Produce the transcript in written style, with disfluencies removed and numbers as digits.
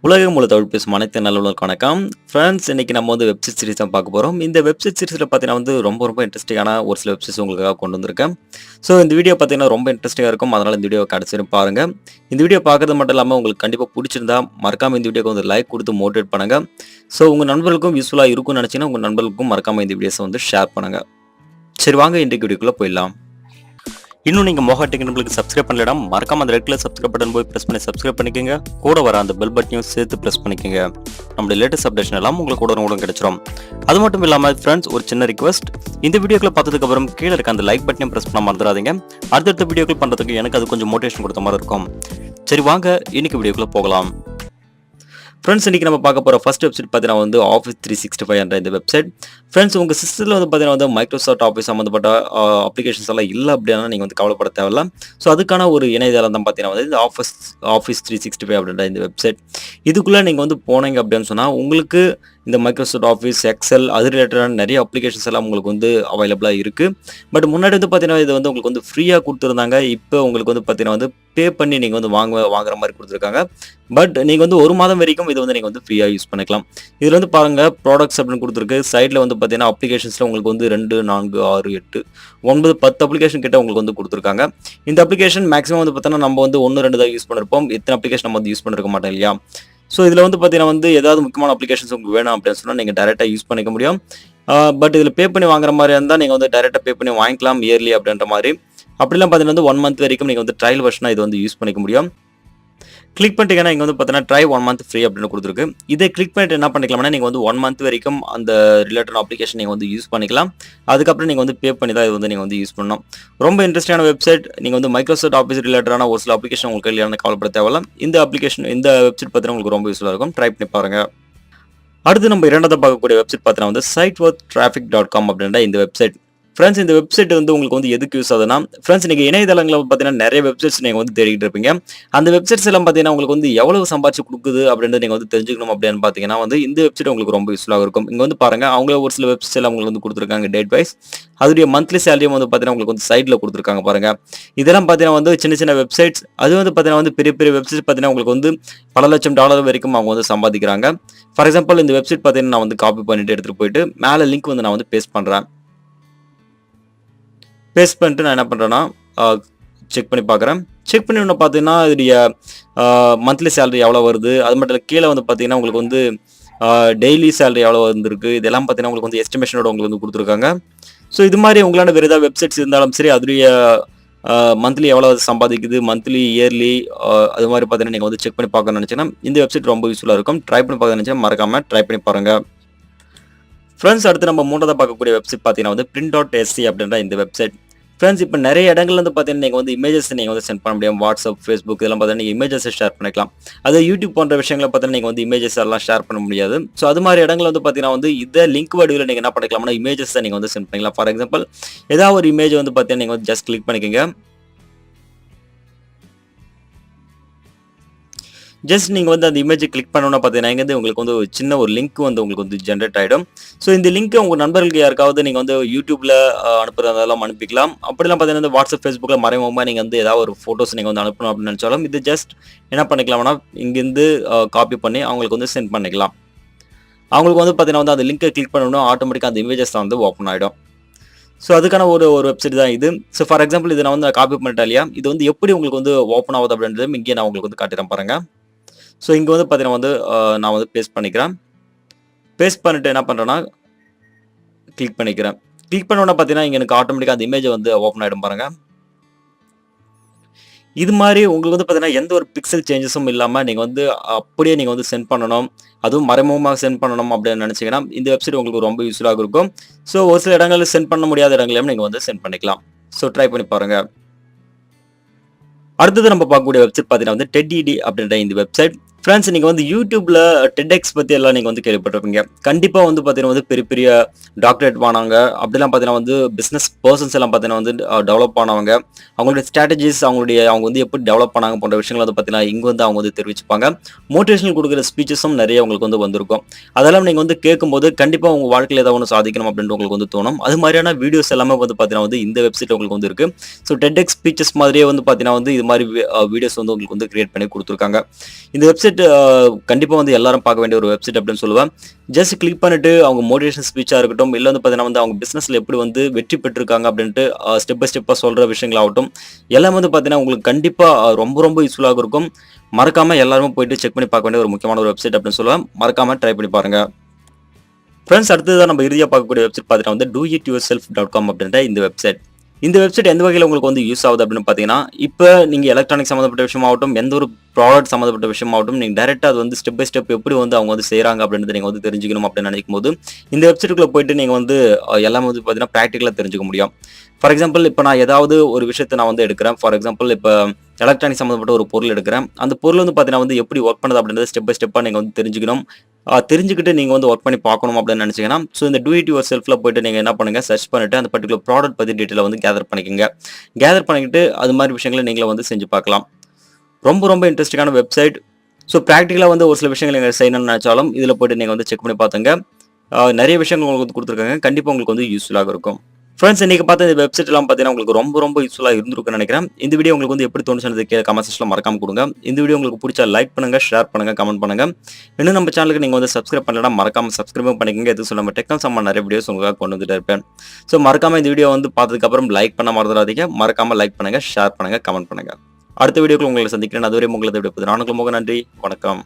உலகம் முழு தமிழ் பேசும் அனைத்து நல்லுள்ளவர்களுக்கு வணக்கம். ஃப்ரெண்ட்ஸ், இன்னைக்கு நம்ம வந்து வெப்சைட் சீரிஸ் தான் பார்க்க போறோம். இந்த வெப்சைட் சீரிஸ்ல பார்த்தீங்கன்னா வந்து ரொம்ப இன்ட்ரெஸ்டிங்கான ஒரு சில வெப்சைட்ஸ் உங்களுக்காக கொண்டு வந்திருக்கேன். ஸோ இந்த வீடியோ பார்த்தீங்கன்னா ரொம்ப இன்ட்ரெஸ்டிங்கா இருக்கும். அதனால இந்த வீடியோவை கடைசி வரையும் பாருங்க. இந்த வீடியோ பார்க்கறது மட்டும் இல்லாம உங்களுக்கு கண்டிப்பா புடிச்சிருந்தா மறக்காம இந்த வீடியோக்கு வந்து லைக் குடுத்து மோட்டிவேட் பண்ணுங்க. ஸோ உங்க நண்பர்களுக்கும் யூஸ்ஃபுல்லா இருக்கும்னு நினைச்சீங்கன்னா உங்க நண்பர்களுக்கும் மறக்காம இந்த வீடியோஸை வந்து ஷேர் பண்ணுங்க. சரி, வாங்க இன்றைக்கு வீடியோக்குள்ள போயிடலாம். இன்னும் நீங்க மோகா டெக் நம்மளுக்கு சப்ஸ்கிரைப் பண்ணலனா மறக்காம அந்த ரெட் கலர் சப்ஸ்கிரைப் பட்டன் போய் பிரஸ் பண்ணி சப்ஸ்கிரைப் பண்ணிக்கங்க. கூட வர அந்த பெல் பட்டனையும் சேர்த்து பிரஸ் பண்ணிக்கங்க. நம்மளுடைய லேட்டஸ்ட் அப்டேஷன் எல்லாம் உங்களுக்கு உடனுக்குடன் கிடைச்சிரும். அது மட்டும் இல்லாம ஃப்ரெண்ட்ஸ், ஒரு சின்ன ரிக்வெஸ்ட், இந்த வீடியோக்களை பார்த்ததுக்கு அப்புறம் கீழே இருக்க அந்த லைக் பட்டனையும் பிரஸ் பண்ண மறந்துடாதீங்க. அடுத்தடுத்த வீடியோக்கள் பண்றதுக்கு எனக்கு அது கொஞ்சம் மோட்டிவேஷன் கொடுத்த மாதிரி இருக்கும். சரி, வாங்க இன்னைக்கு வீடியோக்குள்ள போகலாம். ஃப்ரெண்ட்ஸ், இன்னைக்கு நம்ம பார்க்க போகிற ஃபர்ஸ்ட் வெப்சைட் பார்த்தீங்கன்னா வந்து ஆஃபீஸ் 365 என்ற இந்த வெப்சைட். ஃப்ரெண்ட்ஸ், உங்கள் சிஸ்டத்தில் வந்து பார்த்தீங்கன்னா வந்து மைக்ரோசாஃப்ட் ஆஃபீஸ் சம்மந்தப்பட்ட அப்ளிகேஷன்ஸ் எல்லாம் இல்லை அப்படின்னா நீங்கள் வந்து கவலைப்பட தேவையில்ல. ஸோ அதுக்கான ஒரு இணையதளம் தான் பார்த்தீங்கன்னா வந்து இந்த ஆஃபீஸ் 365 அப்படின்ற இந்த வெப்சைட். இதுக்குள்ளே நீங்கள் வந்து போனீங்க அப்படின்னு சொன்னால் உங்களுக்கு இந்த மைக்ரோசாஃப்ட் ஆஃபீஸ், எக்ஸல் அது ரிலேட்டடான நிறைய அப்ளிகேஷன்ஸ் எல்லாம் உங்களுக்கு வந்து அவைலபிளாக இருக்குது. பட் முன்னாடி வந்து பார்த்தீங்கன்னா இது வந்து உங்களுக்கு வந்து ஃப்ரீயாக கொடுத்துருந்தாங்க. இப்போ உங்களுக்கு வந்து பார்த்தீங்கன்னா வந்து பே பண்ணி நீங்கள் வந்து வாங்குற மாதிரி கொடுத்துருக்காங்க. பட் நீங்கள் வந்து 1 மாதம் வரைக்கும் இது வந்து நீங்கள் வந்து ஃப்ரீயாக யூஸ் பண்ணிக்கலாம். இதில் வந்து பாருங்கள், ப்ராடக்ட்ஸ் அப்படின்னு கொடுத்துருக்கு. சைடில் வந்து பார்த்தீங்கன்னா அப்ளிகேஷன்ஸில் உங்களுக்கு வந்து 2, 4, 6, 8, 9, 10 அப்ளிகேஷன் கிட்ட உங்களுக்கு வந்து கொடுத்துருக்காங்க. இந்த அப்ளிகேஷன் மேக்ஸிமம் வந்து பார்த்தீங்கன்னா நம்ம வந்து 1, 2 தான் யூஸ் பண்ணிருப்போம். இத்தனை அப்ளிகேஷன் நம்ம வந்து யூஸ் பண்ணிருக்க மாட்டோம் இல்லையா? ஸோ இதில் வந்து பார்த்தீங்கன்னா வந்து ஏதாவது முக்கியமான அப்ளிகேஷன்ஸ் உங்களுக்கு வேணும் அப்படின்னு சொன்னால் நீங்கள் டேரெக்டாக யூஸ் பண்ணிக்க முடியும். பட் இதில் பே பண்ணி வாங்குற மாதிரி இருந்தால் நீங்கள் வந்து டேரெக்டாக பே பண்ணி வாங்கிக்கலாம் இயர்லி அப்படின்ற மாதிரி. அப்படிலாம் பார்த்தீங்கன்னா வந்து 1 மந்த் வரைக்கும் நீங்கள் வந்து ட்ரையல் வெர்ஷனாக இது வந்து யூஸ் பண்ணிக்க முடியும். கிளிக் பண்ணிட்டீங்கன்னா இங்கே வந்து பார்த்தீங்கன்னா ட்ரை 1 மந்த் ஃப்ரீ அப்படின்னு கொடுத்துருக்கு. இதை கிளிக் பண்ணிட்டு என்ன பண்ணிக்கலாம்னா நீங்கள் வந்து 1 மந்த் வரைக்கும் அந்த ரிலேட்டட் அப்ளிகேஷன் நீங்கள் வந்து யூஸ் பண்ணிக்கலாம். அதுக்கப்புறம் நீங்கள் வந்து பே பண்ணி தான் இது வந்து நீங்கள் வந்து யூஸ் பண்ணணும். ரொம்ப இன்ட்ரெஸ்டிங்கான வெப்சைட். நீங்கள் வந்து மைக்ரோசாஃப்ட் ஆஃபீஸ் ரிலேட்டடான ஒரு சில அப்ளிகேஷன் உங்களுக்கு இல்லையான கவலைப்பட தேவையில்ல. இந்த வெப்சைட் பார்த்தீங்கன்னா உங்களுக்கு ரொம்ப யூஸ்ஃபுல்லாக இருக்கும். ட்ரை பண்ணி பாருங்க. அடுத்து நம்ம இரண்டாவது பார்க்கக்கூடிய வெப்சைட் பார்த்தீங்கன்னா வந்து siteworthtraffic.com அப்படின்ற இந்த வெப்சைட். ஃப்ரெண்ட்ஸ், இந்த வெப்சைட் வந்து உங்களுக்கு வந்து எதுக்கு யூஸ் ஆகுதுன்னா, ஃப்ரெண்ட்ஸ் நீங்கள் இணையதளங்களில் பார்த்தீங்கன்னா நிறைய வெப்சைட்ஸ் நீங்கள் வந்து தேடிட்டு இருப்பீங்க. அந்த வெப்சைட்ஸ் எல்லாம் பார்த்தீங்கன்னா உங்களுக்கு வந்து எவ்வளவு சம்பாதிச்சு கொடுக்குது அப்படின்றது நீங்கள் வந்து தெரிஞ்சுக்கணும் அப்படின்னு பார்த்தீங்கன்னா வந்து இந்த வெப்சைட் உங்களுக்கு ரொம்ப யூஸ்ஃபுல்லாக இருக்கும். இங்கே வந்து பாருங்க, அவங்களே ஒரு சில வெப்சைட்ஸ் எல்லாம் உங்களுக்கு வந்து கொடுத்துருக்காங்க டேட் வைஸ். அதோடைய மந்த்லி சேலரியும் வந்து பார்த்தீங்கன்னா உங்களுக்கு வந்து சைடில் கொடுத்துருக்காங்க பாருங்க. இதெல்லாம் பார்த்தீங்கன்னா வந்து சின்ன வெப்சைட்ஸ். அது வந்து பார்த்தீங்கன்னா வந்து பெரிய வெப்சைட்ஸ் பார்த்தீங்கன்னா உங்களுக்கு வந்து பல லட்சம் டாலர் வரைக்கும் அவங்க வந்து சம்பாதிக்கிறாங்க. ஃபார் எக்ஸாம்பிள், இந்த வெப்சைட் பார்த்தீங்கன்னா நான் வந்து காப்பி பண்ணிட்டு எடுத்துகிட்டு போயிட்டு மேலே லிங்க் வந்து நான் வந்து பேஸ்ட் பண்ணுறேன். பேஸ்ட் பண்ணிட்டு நான் என்ன பண்ணுறேன்னா செக் பண்ணி பார்க்குறேன். செக் பண்ணி ஒன்று பார்த்தீங்கன்னா இதோடைய மந்த்லி சேலரி எவ்வளோ வருது, அது மட்டும் இல்லை கீழே வந்து பார்த்தீங்கன்னா உங்களுக்கு வந்து டெய்லி சேலரி எவ்வளோ வந்துருக்கு, இதெல்லாம் பார்த்தீங்கன்னா உங்களுக்கு வந்து எஸ்டிமேஷனோட உங்களுக்கு வந்து கொடுத்துருக்காங்க. ஸோ இது மாதிரி உங்களான வேறு ஏதாவது வெப்சைட்ஸ் இருந்தாலும் சரி, அதோடைய மந்த்லி எவ்வளோ சம்பாதிக்குது, மந்த்லி இயர்லி அது மாதிரி பார்த்தீங்கன்னா நீங்கள் வந்து செக் பண்ணி பார்க்கணும்னு நினச்சிங்கன்னா இந்த வெப்சைட் ரொம்ப யூஸ்ஃபுல்லாக இருக்கும். ட்ரை பண்ணி பார்க்க நினச்சா மறக்காமல் ட்ரை பண்ணி பாருங்கள். ஃப்ரெண்ட்ஸ், அடுத்து நம்ம மூன்றாவது பார்க்கக்கூடிய வெப்சைட் பார்த்தீங்கன்னா வந்து print.sc அப்படின்ற இந்த வெப்சைட். ஃப்ரெண்ட்ஸ், இப்போ நிறைய இடங்கள்ல வந்து பார்த்தீங்கன்னா நீங்கள் வந்து இமேஜஸ் நீங்கள் வந்து சென்ட் பண்ண முடியும். வாட்ஸ்அப், ஃபேஸ்புக் இதெல்லாம் பார்த்தீங்கன்னா நீங்கள் இமேஜஸை ஷேர் பண்ணிக்கலாம். அது யூடியூப் போன்ற விஷயங்களை பார்த்தீங்கன்னா நீங்கள் வந்து இமேஜஸ் எல்லாம் ஷேர் பண்ண முடியாது. ஸோ அது மாதிரி இடங்கள் வந்து பார்த்தீங்கன்னா வந்து இதை லிங்க் வடிவில் நீங்கள் என்ன பண்ணிக்கலாம்னா இமேஜஸை நீங்கள் வந்து சென்ட் பண்ணிக்கலாம். ஃபார் எக்ஸாம்பிள், ஏதாவது ஒரு இமேஜ் வந்து பார்த்தீங்கன்னா நீங்கள் வந்து ஜஸ்ட் கிளிக் பண்ணிக்கோங்க. ஜஸ்ட் நீங்கள் வந்து அந்த இமேஜை கிளிக் பண்ணணும்னா பார்த்தீங்கன்னா இங்கே உங்களுக்கு வந்து ஒரு சின்ன ஒரு லிங்க் வந்து உங்களுக்கு வந்து ஜென்ரேட் ஆகிடும். ஸோ இந்த லிங்க்கை உங்கள் நண்பர்களுக்கு யாருக்காவது நீங்கள் வந்து யூடியூப்பில் அனுப்புறதெல்லாம் அனுப்பிக்கலாம். அப்படிலாம் பார்த்தீங்கன்னா வாட்ஸ்அப், ஃபேஸ்புக்கில் மறைமுகமாக நீங்கள் வந்து ஏதாவது ஒரு ஃபோட்டோஸ் நீங்கள் வந்து அனுப்பணும் அப்படின்னு நினச்சாலும் இது ஜஸ்ட் என்ன பண்ணிக்கலாம்னா இங்கேருந்து காப்பி பண்ணி அவங்களுக்கு வந்து சென்ட் பண்ணிக்கலாம். அவங்களுக்கு வந்து பார்த்தீங்கன்னா வந்து அந்த லிங்க்கை கிளிக் பண்ணணும், ஆட்டோமேட்டிக்காக அந்த இமேஜஸ் வந்து ஓப்பன் ஆகிடும். ஸோ அதுக்கான ஒரு வெப்சைட் தான் இது. ஸோ ஃபார் எக்ஸாம்பிள், இதை நான் வந்து காப்பி பண்ணிட்டேன் இல்லையா, இது வந்து எப்படி உங்களுக்கு வந்து ஓப்பன் ஆகுது அப்படின்றது இங்கே நான் உங்களுக்கு வந்து காட்டுறேன் பாருங்கள். ஸோ இங்கே வந்து பார்த்தீங்கன்னா வந்து நான் வந்து பேஸ்ட் பண்ணிக்கிறேன். பேஸ்ட் பண்ணிட்டு என்ன பண்ணுறேன்னா கிளிக் பண்ணிக்கிறேன். கிளிக் பண்ணோன்னா பார்த்தீங்கன்னா இங்கே எனக்கு ஆட்டோமேட்டிக்காக அந்த இமேஜை வந்து ஓப்பன் ஆகிடும் பாருங்கள். இது மாதிரி உங்களுக்கு வந்து பார்த்தீங்கன்னா எந்த ஒரு பிக்சல் சேஞ்சஸும் இல்லாமல் நீங்கள் வந்து அப்படியே நீங்கள் வந்து சென்ட் பண்ணணும், அதுவும் மறைமுகமாக சென்ட் பண்ணணும் அப்படின்னு நினச்சிங்கன்னா இந்த வெப்சைட் உங்களுக்கு ரொம்ப யூஸ்ஃபுல்லாக இருக்கும். ஸோ ஒரு சில இடங்களில் சென்ட் பண்ண முடியாத இடங்களையும் நீங்கள் வந்து சென்ட் பண்ணிக்கலாம். ஸோ ட்ரை பண்ணி பாருங்கள். அடுத்தது நம்ம பார்க்கக்கூடிய வெப்சைட் பார்த்தீங்கன்னா வந்து TED அப்படின்ற இந்த வெப்சைட். ஃப்ரெண்ட்ஸ், நீங்கள் வந்து யூடியூப்பில் TEDx பற்றி எல்லாம் நீங்கள் வந்து கேள்விப்பட்டிருப்பீங்க. கண்டிப்பாக வந்து பார்த்தீங்கன்னா வந்து பெரிய டாக்டரேட் வாங்கினவங்க, அப்படிலாம் பார்த்தீங்கன்னா வந்து பிஸ்னஸ் பர்சன்ஸ் எல்லாம் பார்த்தீங்கன்னா வந்து டெவலப் ஆனவங்க, அவங்களுடைய ஸ்ட்ராட்டஜிஸ், அவங்க வந்து எப்படி டெவலப் பண்ணாங்க போன்ற விஷயங்கள் வந்து பார்த்தீங்கன்னா இங்கே வந்து அவங்க வந்து தெரிவிச்சுப்பாங்க. மோட்டிவேஷனல் கொடுக்குற ஸ்பீச்சஸும் நிறைய உங்களுக்கு வந்து வந்திருக்கும். அதெல்லாம் நீங்கள் வந்து கேட்கும்போது கண்டிப்பாக உங்கள் வாழ்க்கையில் ஏதாவது ஒன்று சாதிக்கணும் அப்படின்ட்டு உங்களுக்கு வந்து தோணும். அது மாதிரியான வீடியோஸ் எல்லாமே வந்து பார்த்தீங்கன்னா வந்து இந்த வெப்சைட் உங்களுக்கு வந்து இருக்குது. ஸோ TEDx ஸ்பீச்சஸ் மாதிரியே வந்து பார்த்தீங்கன்னா வந்து இது மாதிரி வீடியோஸ் வந்து உங்களுக்கு வந்து கிரியேட் பண்ணி கொடுத்துருக்காங்க. இந்த வெப்சைட் வெப்சைட் கண்டிப்பா வந்து எல்லாரும் பார்க்க வேண்டிய ஒரு வெப்சைட் அப்படின்னு சொல்லுவேன். ஜஸ்ட் கிளிக் பண்ணிட்டு அவங்க மோட்டிவேஷன் ஸ்பீச்சா இருக்கட்டும், இல்ல வந்து பார்த்தீங்கன்னா வந்து அவங்க பிசினஸ்ல எப்படி வந்து வெற்றி பெற்றிருக்காங்க அப்படின்ட்டு ஸ்டெப் பை ஸ்டெப்பா சொல்ற விஷயங்களாகட்டும், எல்லாமே வந்து பார்த்தீங்கன்னா உங்களுக்கு கண்டிப்பா ரொம்ப ரொம்ப யூஸ்ஃபுல்லாக இருக்கும். மறக்காம எல்லாருமே போயிட்டு செக் பண்ணி பார்க்க வேண்டிய ஒரு முக்கியமான ஒரு வெப்சைட் அப்படின்னு சொல்லுவேன். மறக்காம ட்ரை பண்ணி பாருங்க. ஃப்ரெண்ட்ஸ் அடுத்ததான் நம்ம இறுதியா பார்க்கக்கூடிய வெப்சைட் பார்த்தீங்கன்னா வந்து doityourself.com அப்படின்ற இந்த வெப்சைட். இந்த வெப்சைட் எந்த வகையில உங்களுக்கு வந்து யூஸ் ஆகுது அப்படின்னு பார்த்தீங்கன்னா, இப்ப நீங்க எலக்ட்ரானிக் சம்மந்தப்பட்ட விஷயமாகட்டும், எந்த ஒரு ப்ராடக்ட் சம்மந்தப்பட்ட விஷயமாகட்டும், நீங்க டைரக்ட்டா அது வந்து ஸ்டெப் பை ஸ்டெப் எப்படி வந்து அவங்க வந்து செய்றாங்க அப்படின்றத நீங்க வந்து தெரிஞ்சுக்கணும் அப்படின்னு நினைக்கும்போது, இந்த வெப்சைட்டுக்குள்ள போயிட்டு நீங்க வந்து எல்லாமே வந்து பார்த்தீங்கன்னா பிராக்டிகலா தெரிஞ்சுக்க முடியும். ஃபார் எக்ஸாம்பிள் இப்ப நான் ஏதாவது ஒரு விஷயத்த நான் வந்து எடுக்கிறேன். ஃபார் எக்ஸாம்பிள் இப்ப எலக்ட்ரானிக் சம்மந்தப்பட்ட ஒரு பொருள் எடுக்கிறேன். அந்த பொருள் வந்து பார்த்தீங்கன்னா வந்து எப்படி ஒர்க் பண்ணுது அப்படின்றத ஸ்டெப் பை ஸ்டெப்பா நீங்க வந்து தெரிஞ்சுக்கணும். தெரிஞ்சுக்கிட்டு நீங்க வந்து ஒர்க் பண்ணி பார்க்கணும் அப்படின்னு நினைச்சீங்கன்னா, ஸோ இந்த டூ இட் யுவர் செல்ஃப்ல போயிட்டு நீங்க என்ன பண்ணுங்க, சர்ச் பண்ணிட்டு அந்த பர்ட்டிகுலர் ப்ராடக்ட் பத்தி டீட்டெயில வந்து கேதர் பண்ணிக்கங்க. கேதர் பண்ணிக்கிட்டு அது மாரி விஷயங்கள நீங்களே வந்து செஞ்சு பார்க்கலாம். ரொம்ப ரொம்ப இன்ட்ரஸ்டிங்கான வெப்சைட். ஸோ பிராக்டிகலா வந்து ஒரு சில விஷயங்கள் நீங்க செய்யணும்னு நினைச்சாலும், இதுல போயிட்டு நீங்க வந்து செக் பண்ணி பார்த்துங்க. நெறைய விஷயங்கள் உங்களுக்கு வந்து குடுத்துருக்காங்க. கண்டிப்பா உங்களுக்கு வந்து யூஸ்ஃபுல்லாக இருக்கும். ஃப்ரெண்ட்ஸ் இன்னைக்கு பார்த்த இந்த வெப்சைட்லாம் பார்த்தீங்கன்னா, உங்களுக்கு ரொம்ப ரொம்ப யூஸ்ஃபுல்லா இருந்திருக்கும்னு நினைக்கிறேன். இந்த வீடியோ உங்களுக்கு வந்து எப்படி தோணுச்சுன்றத கீழ கமெண்ட் செக்ஷன்ல மறக்காம குடுங்க. இந்த வீடியோ உங்களுக்கு புடிச்சா லைக் பண்ணுங்க, ஷேர் பண்ணுங்க, கமெண்ட் பண்ணுங்க. இன்னும் நம்ம சேனலுக்கு நீங்க வந்து சப்ஸ்கிரைப் பண்ணலனா மறக்காம சப்ஸ்கிரைபும் பண்ணிக்கங்க. எதுக்கு சொல்ல நம்ம டெக்னிக்கல் சம்மந்தமான நெறைய வீடியோஸ் உங்களுக்காக கொண்டு வந்துட்டே இருப்பேன். ஸோ மறக்காம இந்த வீடியோ வந்து பார்த்ததுக்கு அப்புறம் லைக் பண்ண மறந்துடாதீங்க. மறக்காம லைக் பண்ணுங்க, ஷேர் பண்ணுங்க, கமெண்ட் பண்ணுங்க. அடுத்த வீடியோக்குள்ள உங்களை சந்திக்கிறேன். அதுவரை உங்களை விடைபெறுவது நான் உங்கள் முக. நன்றி. வணக்கம்.